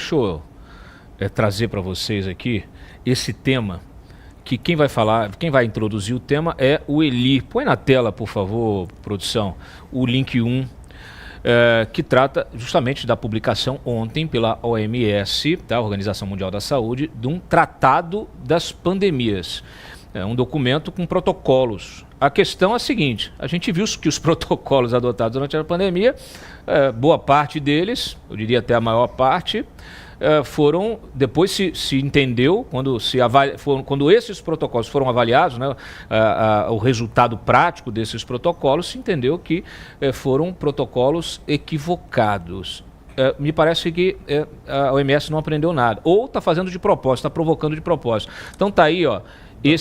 deixa eu trazer para vocês aqui esse tema, que quem vai introduzir o tema é o Eli. Põe na tela, por favor, produção, o link 1, que trata justamente da publicação ontem pela OMS, tá, Organização Mundial da Saúde, de um tratado das pandemias. É um documento com protocolos. A questão é a seguinte: a gente viu que os protocolos adotados durante a pandemia, boa parte deles, eu diria até a maior parte, foram, depois se entendeu, quando esses protocolos foram avaliados, né, o resultado prático desses protocolos, se entendeu que foram protocolos equivocados. Me parece que a OMS não aprendeu nada, ou está fazendo de propósito, está provocando de propósito. Então está aí, ó, o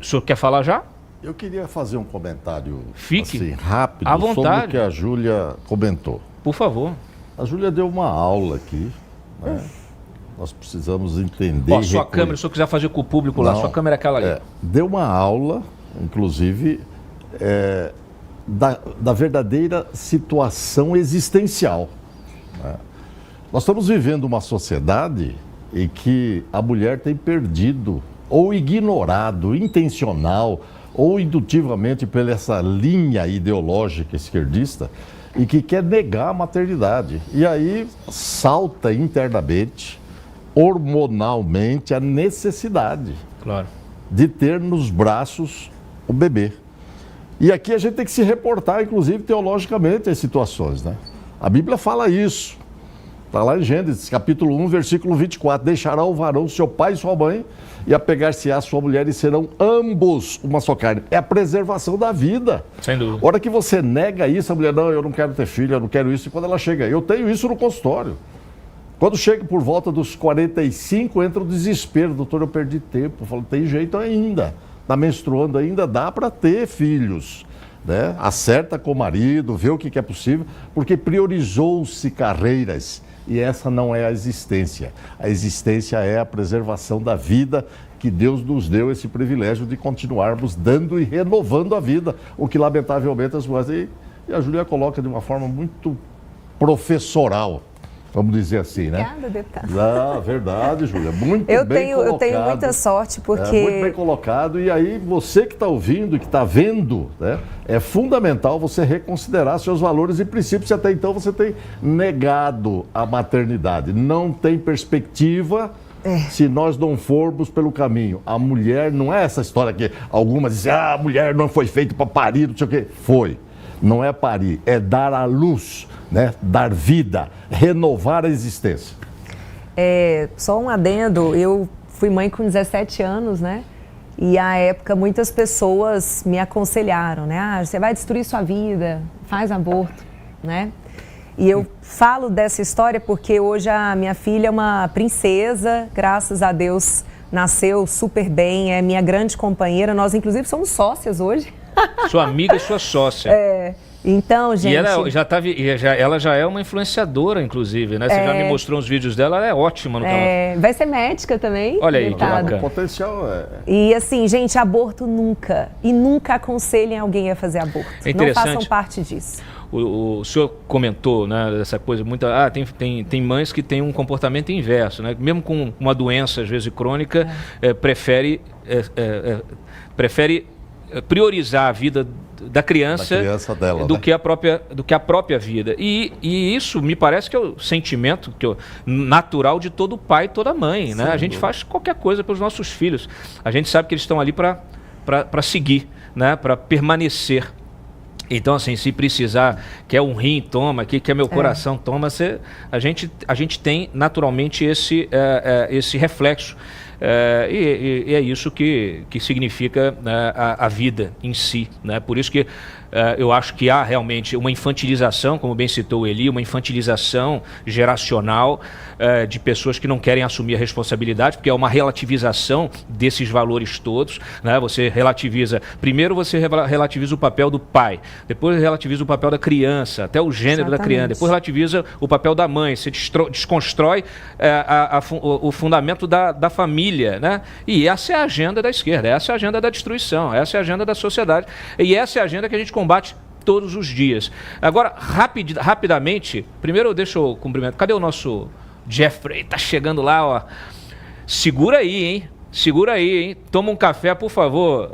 senhor quer falar já? Eu queria fazer um comentário assim, rápido à vontade, sobre o que a Júlia comentou. Por favor. A Júlia deu uma aula aqui, né? Nós precisamos entender... Sua câmera, se eu quiser fazer com o público lá, sua câmera é aquela ali. Deu uma aula, inclusive, da verdadeira situação existencial, né? Nós estamos vivendo uma sociedade em que a mulher tem perdido, ou ignorado, intencional, ou indutivamente pela essa linha ideológica esquerdista, e que quer negar a maternidade. E aí salta internamente, hormonalmente, a necessidade de ter nos braços o bebê. E aqui a gente tem que se reportar, inclusive, teologicamente, as situações, né? A Bíblia fala isso. Está lá em Gênesis, capítulo 1, versículo 24. Deixará o varão seu pai e sua mãe e apegar-se-á a sua mulher e serão ambos uma só carne. É a preservação da vida. Sem dúvida. A hora que você nega isso, a mulher, não, eu não quero ter filho, eu não quero isso. E quando ela chega, eu tenho isso no consultório. Quando chega por volta dos 45, entra o desespero. Doutor, eu perdi tempo. Eu falo, tem jeito ainda. Está menstruando ainda, dá para ter filhos, né? Acerta com o marido, vê o que é possível, porque priorizou-se carreiras. E essa não é a existência. A existência é a preservação da vida, que Deus nos deu esse privilégio de continuarmos dando e renovando a vida, o que lamentavelmente as mulheres... E a Júlia coloca de uma forma muito professoral, vamos dizer assim, né? Obrigada, deputado. Verdade, Júlia, muito bem colocado. Eu tenho muita sorte, porque... Muito bem colocado, e aí você que está ouvindo, que está vendo, né, é fundamental você reconsiderar seus valores e princípios, se até então você tem negado a maternidade. Não tem perspectiva se nós não formos pelo caminho. A mulher, não é essa história que algumas dizem, a mulher não foi feita para parir, não sei o quê. Foi. Não é parir, é dar à luz, né? Dar vida, renovar a existência. Só um adendo, eu fui mãe com 17 anos, né? E à época muitas pessoas me aconselharam, né? Você vai destruir sua vida, faz aborto, né? E eu falo dessa história porque hoje a minha filha é uma princesa, graças a Deus, nasceu super bem, é minha grande companheira, nós inclusive somos sócias hoje. Sua amiga e sua sócia. Então, gente... E ela já é uma influenciadora, inclusive, né? Você já me mostrou uns vídeos dela, ela é ótima no canal. Vai ser médica também. Olha aí, que bacana. O potencial E assim, gente, aborto nunca. E nunca aconselhem alguém a fazer aborto. É interessante. Não façam parte disso. O senhor comentou, né, dessa coisa, tem mães que têm um comportamento inverso, né? Mesmo com uma doença, às vezes crônica, prefere priorizar a vida da criança dela, do que a própria vida. E isso me parece que é o sentimento natural de todo pai e toda mãe, né? A gente faz qualquer coisa pelos nossos filhos. A gente sabe que eles estão ali para seguir, né? Para permanecer. Então, assim, se precisar, quer um rim, toma, quer meu coração, toma, a gente tem naturalmente esse reflexo. E é isso que significa, né, a vida em si, né? Por isso que eu acho que há realmente uma infantilização, como bem citou o Eli, uma infantilização geracional de pessoas que não querem assumir a responsabilidade, porque é uma relativização desses valores todos, né? Primeiro você relativiza o papel do pai, depois relativiza o papel da criança, até o gênero da criança, depois relativiza o papel da mãe, você desconstrói o fundamento da família, né? E essa é a agenda da esquerda, essa é a agenda da destruição, essa é a agenda da sociedade, e essa é a agenda que a gente combate todos os dias. Agora, rapidamente, primeiro deixa eu cumprimentar. Cadê o nosso Jeffrey tá chegando lá, ó. Segura aí, hein? Segura aí, hein? Toma um café, por favor.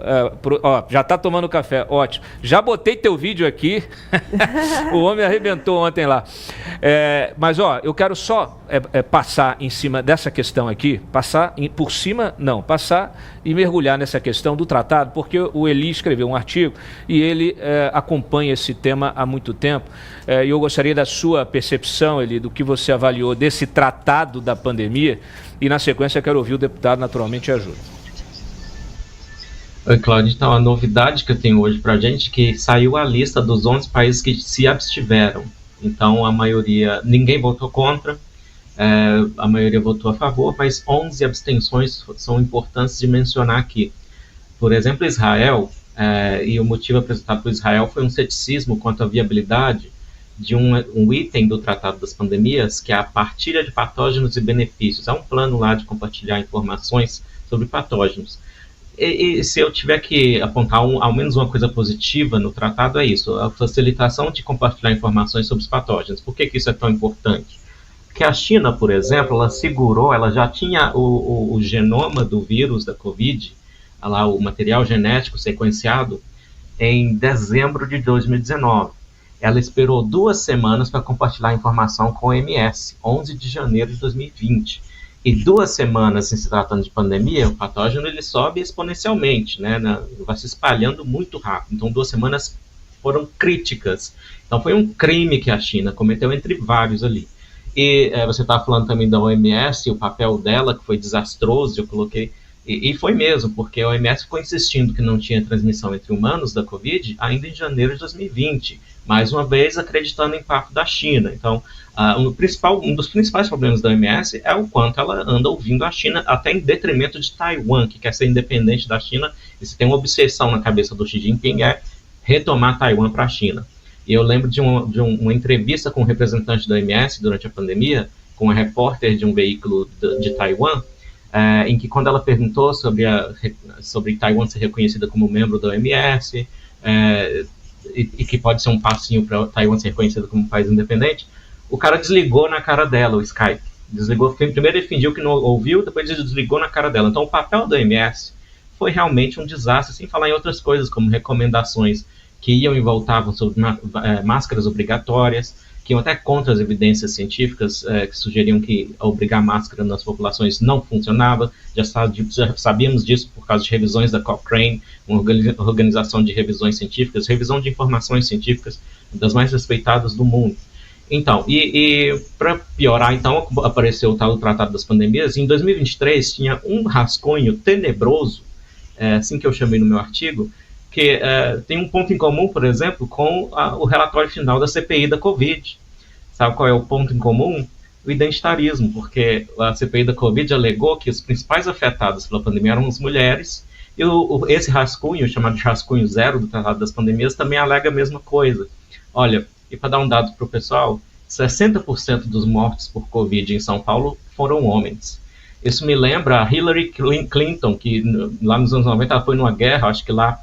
Ó, já tá tomando café, ótimo. Já botei teu vídeo aqui. O homem arrebentou ontem lá. Mas, ó, eu quero só passar em cima dessa questão aqui. Passar e mergulhar nessa questão do tratado, porque o Eli escreveu um artigo e ele acompanha esse tema há muito tempo. E eu gostaria da sua percepção, Eli, do que você avaliou desse tratado da pandemia. E, na sequência, eu quero ouvir o deputado, naturalmente, ajuda. Oi, Cláudio. Então, a novidade que eu tenho hoje para a gente é que saiu a lista dos 11 países que se abstiveram. Então, a maioria, ninguém votou contra, a maioria votou a favor, mas 11 abstenções são importantes de mencionar aqui. Por exemplo, Israel, e o motivo apresentado por Israel foi um ceticismo quanto à viabilidade de um item do Tratado das Pandemias, que é a partilha de patógenos e benefícios. Há um plano lá de compartilhar informações sobre patógenos. E se eu tiver que apontar ao menos uma coisa positiva no tratado, é isso, a facilitação de compartilhar informações sobre os patógenos. Por que isso é tão importante? Porque a China, por exemplo, ela já tinha o genoma do vírus da Covid, lá, o material genético sequenciado, em dezembro de 2019. Ela esperou 2 semanas para compartilhar a informação com a OMS, 11 de janeiro de 2020. E 2 semanas, em se tratando de pandemia, o patógeno ele sobe exponencialmente, né? Vai se espalhando muito rápido. Então, 2 semanas foram críticas. Então, foi um crime que a China cometeu, entre vários ali. E você estava falando também da OMS, o papel dela, que foi desastroso, eu coloquei. E foi mesmo, porque a OMS ficou insistindo que não tinha transmissão entre humanos da Covid ainda em janeiro de 2020. Mais uma vez, acreditando em papo da China. Então, um dos principais problemas da OMS é o quanto ela anda ouvindo a China, até em detrimento de Taiwan, que quer ser independente da China, e se tem uma obsessão na cabeça do Xi Jinping é retomar Taiwan para a China. E eu lembro de uma entrevista com um representante da OMS durante a pandemia, com uma repórter de um veículo de Taiwan, em que quando ela perguntou sobre Taiwan ser reconhecida como membro da OMS, e que pode ser um passinho para Taiwan ser reconhecida como um país independente, o cara desligou na cara dela o Skype. Desligou, primeiro ele fingiu que não ouviu, depois ele desligou na cara dela. Então o papel da OMS foi realmente um desastre, sem falar em outras coisas, como recomendações que iam e voltavam sobre máscaras obrigatórias, que iam até contra as evidências científicas que sugeriam que obrigar máscara nas populações não funcionava. Já sabíamos disso por causa de revisões da Cochrane, uma organização de revisões científicas, revisão de informações científicas das mais respeitadas do mundo. Então, e para piorar, então, apareceu o tal Tratado das Pandemias. Em 2023 tinha um rascunho tenebroso, assim que eu chamei no meu artigo, que tem um ponto em comum, por exemplo, com o relatório final da CPI da Covid. Sabe qual é o ponto em comum? O identitarismo, porque a CPI da Covid alegou que os principais afetados pela pandemia eram as mulheres, e esse rascunho, chamado de rascunho 0 do Tratado das Pandemias, também alega a mesma coisa. Olha, e para dar um dado para o pessoal, 60% dos mortos por Covid em São Paulo foram homens. Isso me lembra a Hillary Clinton, que lá nos anos 90 ela foi numa guerra, acho que lá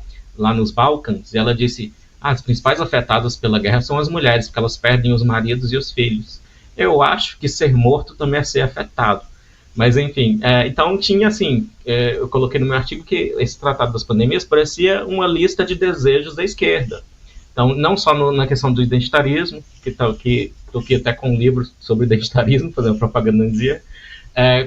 nos Balcãs, e ela disse, as principais afetadas pela guerra são as mulheres, porque elas perdem os maridos e os filhos. Eu acho que ser morto também é ser afetado. Mas, enfim, então tinha assim, eu coloquei no meu artigo que esse Tratado das Pandemias parecia uma lista de desejos da esquerda. Então, não só na questão do identitarismo, que estou aqui até com um livro sobre identitarismo, fazendo propaganda no dia,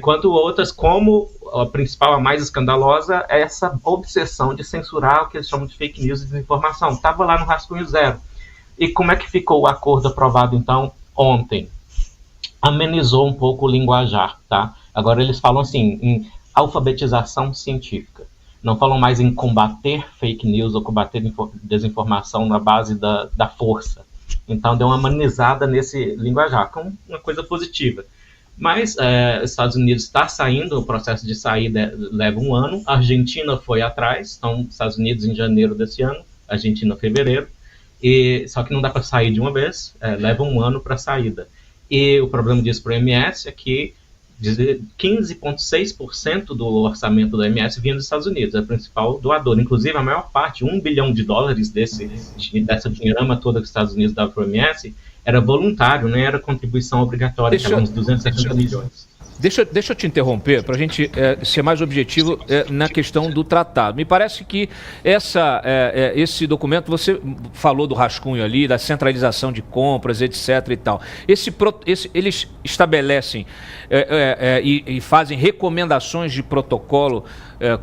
quanto outras, como a principal, a mais escandalosa, é essa obsessão de censurar o que eles chamam de fake news e desinformação. Estava lá no rascunho 0. E como é que ficou o acordo aprovado, então, ontem? Amenizou um pouco o linguajar, tá? Agora eles falam assim, em alfabetização científica. Não falam mais em combater fake news ou combater desinformação na base da força. Então deu uma amenizada nesse linguajar, com uma coisa positiva. Mas os Estados Unidos está saindo, o processo de saída leva 1 ano, a Argentina foi atrás, então Estados Unidos em janeiro desse ano, Argentina em fevereiro, só que não dá para sair de uma vez, leva 1 ano para a saída. E o problema disso para a OMS é que 15,6% do orçamento da OMS vinha dos Estados Unidos, é a principal doadora. Inclusive, a maior parte, $1 bilhão dessa dinheirama toda que os Estados Unidos dava para a OMS, era voluntário, né? Era contribuição obrigatória, que era uns 270 milhões. Deixa eu te interromper para a gente ser mais objetivo na questão do tratado. Me parece que esse documento, você falou do rascunho ali, da centralização de compras, etc. e tal. Eles estabelecem e fazem recomendações de protocolo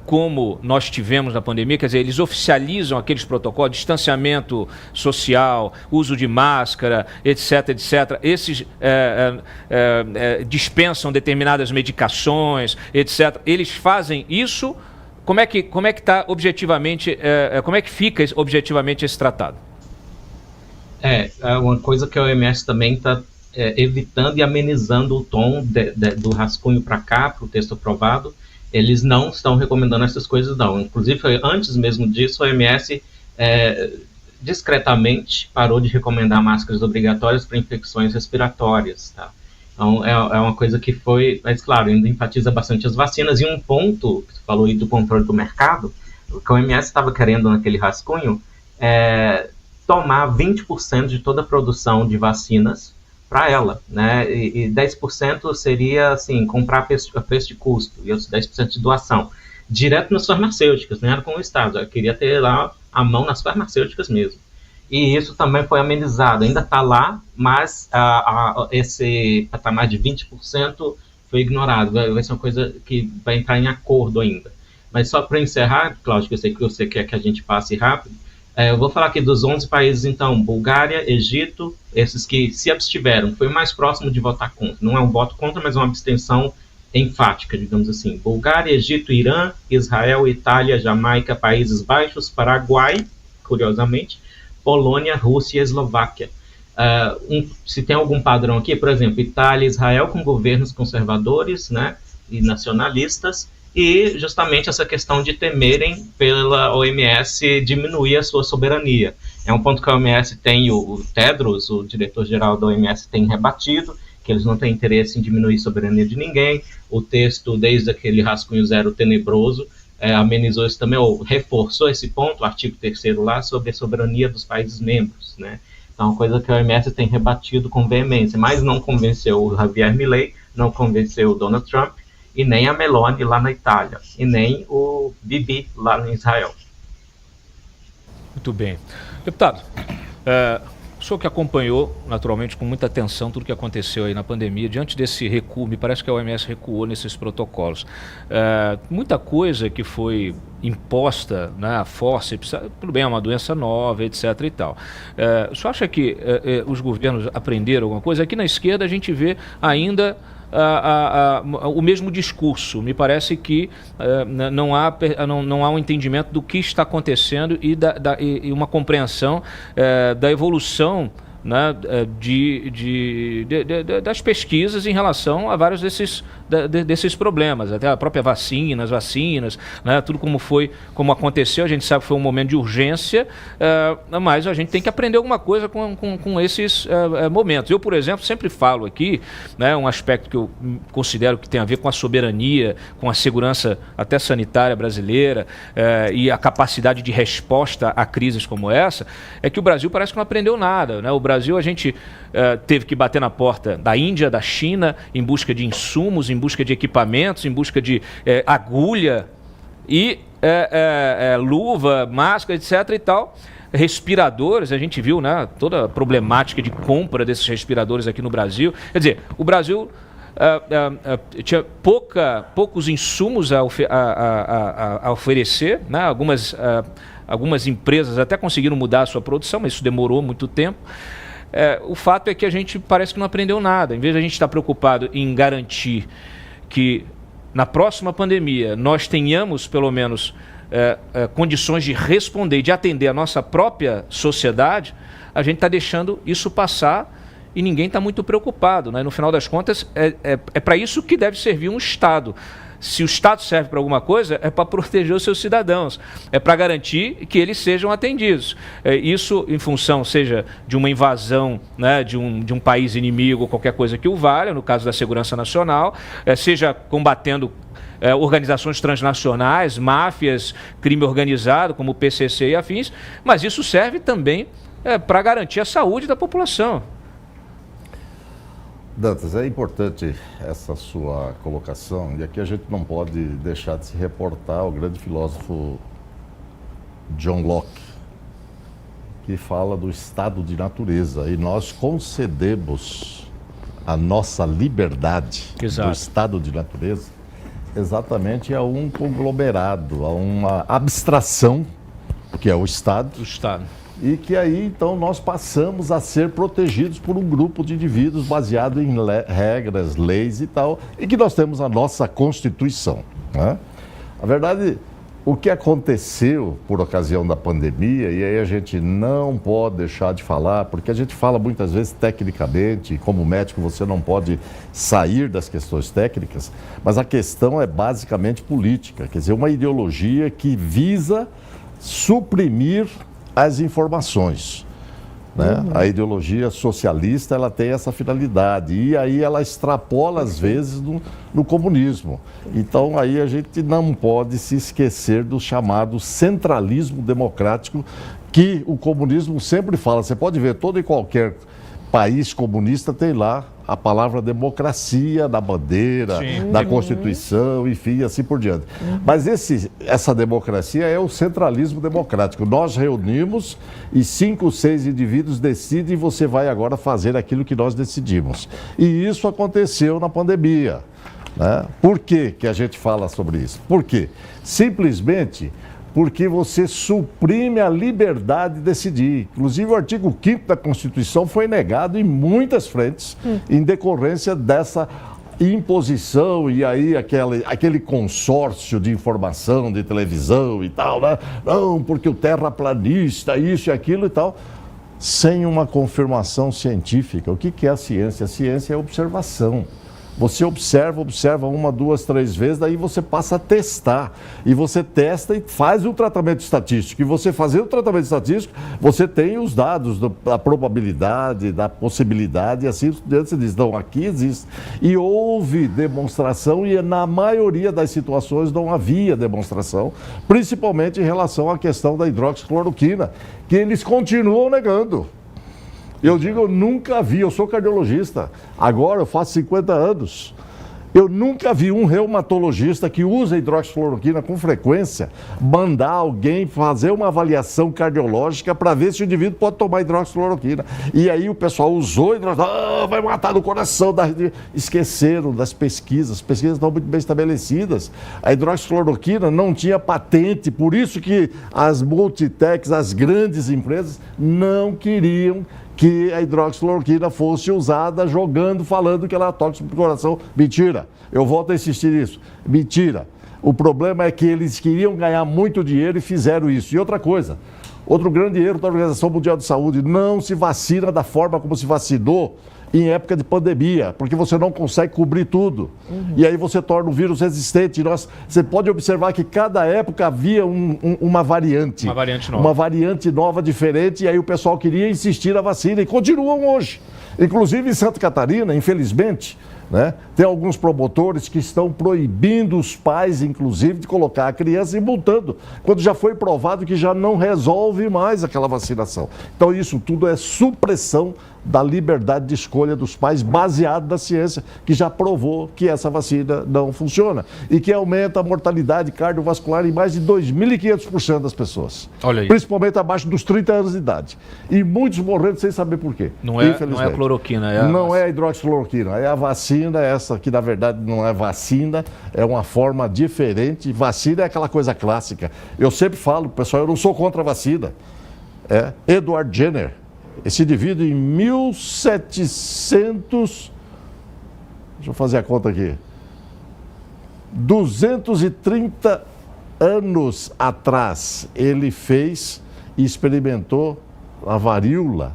como nós tivemos na pandemia, quer dizer, eles oficializam aqueles protocolos, distanciamento social, uso de máscara, etc, etc. Esses dispensam determinadas medicações, etc. Eles fazem isso. Como é que está objetivamente, como é que fica objetivamente esse tratado? É uma coisa que a OMS também está evitando e amenizando o tom do rascunho para cá, para o texto aprovado. Eles não estão recomendando essas coisas, não. Inclusive, antes mesmo disso, a OMS discretamente parou de recomendar máscaras obrigatórias para infecções respiratórias, tá? Então, é uma coisa que foi, mas claro, ainda enfatiza bastante as vacinas. E um ponto, que você falou aí do controle do mercado, o que a OMS estava querendo naquele rascunho é tomar 20% de toda a produção de vacinas para ela, né? E 10% seria, assim, comprar a preço de custo, e outros 10% de doação, direto nas farmacêuticas, não era com o Estado, eu queria ter lá a mão nas farmacêuticas mesmo. E isso também foi amenizado, ainda está lá, mas esse patamar de 20% foi ignorado, vai ser uma coisa que vai entrar em acordo ainda. Mas só para encerrar, Cláudio, que eu sei que você quer que a gente passe rápido, eu vou falar aqui dos 11 países, então, Bulgária, Egito, esses que se abstiveram, foi o mais próximo de votar contra. Não é um voto contra, mas uma abstenção enfática, digamos assim. Bulgária, Egito, Irã, Israel, Itália, Jamaica, Países Baixos, Paraguai, curiosamente, Polônia, Rússia e Eslováquia. Se tem algum padrão aqui, por exemplo, Itália e Israel com governos conservadores, né, e nacionalistas, e justamente essa questão de temerem pela OMS diminuir a sua soberania. É um ponto que a OMS tem, o Tedros, o diretor-geral da OMS, tem rebatido, que eles não têm interesse em diminuir a soberania de ninguém. O texto, desde aquele rascunho zero tenebroso, amenizou isso também, ou reforçou esse ponto, o artigo 3º lá, sobre a soberania dos países membros, né? Então, é uma coisa que a OMS tem rebatido com veemência, mas não convenceu o Javier Milei, não convenceu o Donald Trump, e nem a Meloni lá na Itália, e nem o Bibi lá no Israel. Muito bem. Deputado, o senhor que acompanhou, naturalmente, com muita atenção tudo que aconteceu aí na pandemia, diante desse recuo, me parece que a OMS recuou nesses protocolos. Muita coisa que foi imposta, né, a fórceps, tudo bem, é uma doença nova, etc. e tal. O senhor acha que os governos aprenderam alguma coisa? Aqui na esquerda a gente vê ainda o mesmo discurso. Me parece que não há um entendimento do que está acontecendo e uma compreensão da evolução, né, das pesquisas em relação a vários desses problemas, até a própria vacinas, né, tudo como aconteceu. A gente sabe que foi um momento de urgência, mas a gente tem que aprender alguma coisa com esses momentos. Eu, por exemplo, sempre falo aqui, né, um aspecto que eu considero que tem a ver com a soberania, com a segurança até sanitária brasileira, e a capacidade de resposta a crises como essa, é que o Brasil parece que não aprendeu nada, né? O Brasil, a gente teve que bater na porta da Índia, da China, em busca de insumos, em busca de equipamentos, em busca de agulha e luva, máscara, etc. e tal. Respiradores, a gente viu, né, toda a problemática de compra desses respiradores aqui no Brasil. Quer dizer, o Brasil tinha poucos insumos a oferecer, né? Algumas empresas até conseguiram mudar a sua produção, mas isso demorou muito tempo. O fato é que a gente parece que não aprendeu nada. Em vez de a gente estar preocupado em garantir que na próxima pandemia nós tenhamos pelo menos condições de responder, de atender a nossa própria sociedade, a gente está deixando isso passar e ninguém está muito preocupado, né? No final das contas, é para isso que deve servir um Estado. Se o Estado serve para alguma coisa, é para proteger os seus cidadãos, é para garantir que eles sejam atendidos. Isso em função, seja de uma invasão, né, de um país inimigo ou qualquer coisa que o valha, no caso da segurança nacional, seja combatendo organizações transnacionais, máfias, crime organizado, como o PCC e afins, mas isso serve também para garantir a saúde da população. Dantas, é importante essa sua colocação, e aqui a gente não pode deixar de se reportar ao grande filósofo John Locke, que fala do estado de natureza, e nós concedemos a nossa liberdade do estado de natureza exatamente a um conglomerado, a uma abstração, que é o Estado. E que aí, então, nós passamos a ser protegidos por um grupo de indivíduos baseado em regras, leis e tal, e que nós temos a nossa Constituição, né? A verdade, o que aconteceu por ocasião da pandemia, e aí a gente não pode deixar de falar, porque a gente fala muitas vezes tecnicamente, e como médico você não pode sair das questões técnicas, mas a questão é basicamente política, quer dizer, uma ideologia que visa suprimir as informações, né? A ideologia socialista, ela tem essa finalidade, e aí ela extrapola às vezes no comunismo. Então aí a gente não pode se esquecer do chamado centralismo democrático, que o comunismo sempre fala. Você pode ver, todo e qualquer país comunista tem lá a palavra democracia na bandeira, na Constituição, enfim, assim por diante. Mas essa democracia é o centralismo democrático. Nós reunimos e 5 ou 6 indivíduos decidem, e você vai agora fazer aquilo que nós decidimos. E isso aconteceu na pandemia, né? Por que a gente fala sobre isso? Por quê? Simplesmente porque você suprime a liberdade de decidir. Inclusive, o artigo 5º da Constituição foi negado em muitas frentes, em decorrência dessa imposição e aí aquele consórcio de informação, de televisão e tal, né? Não, porque o terraplanista, isso e aquilo e tal, sem uma confirmação científica. O que é a ciência? A ciência é observação. Você observa 1, 2, 3 vezes, daí você passa a testar. E você testa e faz o tratamento estatístico. E você fazendo o tratamento estatístico, você tem os dados da probabilidade, da possibilidade, e assim você diz, não, aqui existe. E houve demonstração, e na maioria das situações não havia demonstração, principalmente em relação à questão da hidroxicloroquina, que eles continuam negando. Eu digo, eu nunca vi, eu sou cardiologista, agora eu faço 50 anos, eu nunca vi um reumatologista que usa hidroxicloroquina com frequência mandar alguém fazer uma avaliação cardiológica para ver se o indivíduo pode tomar hidroxicloroquina. E aí o pessoal usou hidroxicloroquina, vai matar no coração. Esqueceram das pesquisas, as pesquisas estão muito bem estabelecidas. A hidroxicloroquina não tinha patente, por isso que as multitecs, as grandes empresas, não queriam que a hidroxicloroquina fosse usada falando que ela é tóxica para o coração. Mentira. Eu volto a insistir nisso. Mentira. O problema é que eles queriam ganhar muito dinheiro e fizeram isso. E outra coisa, outro grande erro da Organização Mundial de Saúde, não se vacina da forma como se vacinou em época de pandemia, porque você não consegue cobrir tudo. E aí você torna o vírus resistente. Você pode observar que cada época havia uma variante. Uma variante nova. Uma variante nova, diferente, e aí o pessoal queria insistir na vacina, e continuam hoje. Inclusive em Santa Catarina, infelizmente, né, tem alguns promotores que estão proibindo os pais, inclusive, de colocar a criança e multando, quando já foi provado que já não resolve mais aquela vacinação. Então isso tudo é supressão da liberdade de escolha dos pais, baseado na ciência, que já provou que essa vacina não funciona e que aumenta a mortalidade cardiovascular em mais de 2.500% das pessoas. Olha aí. Principalmente abaixo dos 30 anos de idade. E muitos morrendo sem saber por quê. Não é a cloroquina. Não é a hidroxicloroquina, é a vacina, essa que na verdade não é vacina, é uma forma diferente. Vacina é aquela coisa clássica. Eu sempre falo, pessoal, eu não sou contra a vacina. Edward Jenner, esse indivíduo em 1700, deixa eu fazer a conta aqui, 230 anos atrás, ele fez e experimentou a varíola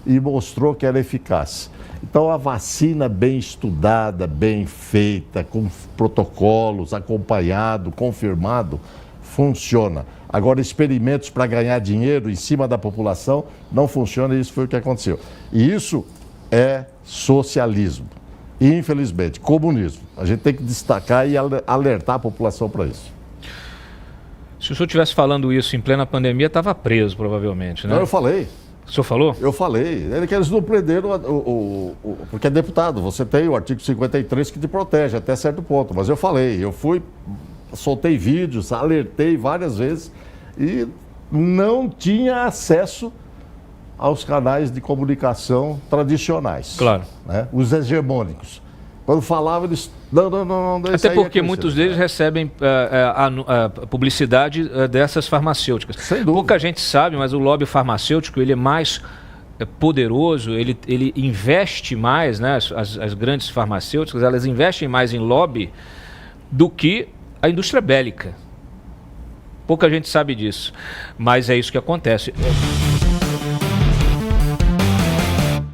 e mostrou que era eficaz. Então, a vacina bem estudada, bem feita, com protocolos, acompanhado, confirmado, funciona. Agora, experimentos para ganhar dinheiro em cima da população não funciona, e isso foi o que aconteceu. E isso é socialismo. E, infelizmente, comunismo. A gente tem que destacar e alertar a população para isso. Se o senhor estivesse falando isso em plena pandemia, estava preso, provavelmente, né? Não, eu falei. O senhor falou? Eu falei. Ele que eles não prenderam porque é deputado. Você tem o artigo 53 que te protege até certo ponto. Mas eu falei, soltei vídeos, alertei várias vezes e não tinha acesso aos canais de comunicação tradicionais. Claro. Né? Os hegemônicos. Quando falava, eles... Não. Até porque muitos deles recebem a publicidade dessas farmacêuticas. Sem dúvida. Pouca gente sabe, mas o lobby farmacêutico ele é mais poderoso, ele investe mais, né? As grandes farmacêuticas, elas investem mais em lobby do que a indústria bélica. Pouca gente sabe disso, mas é isso que acontece.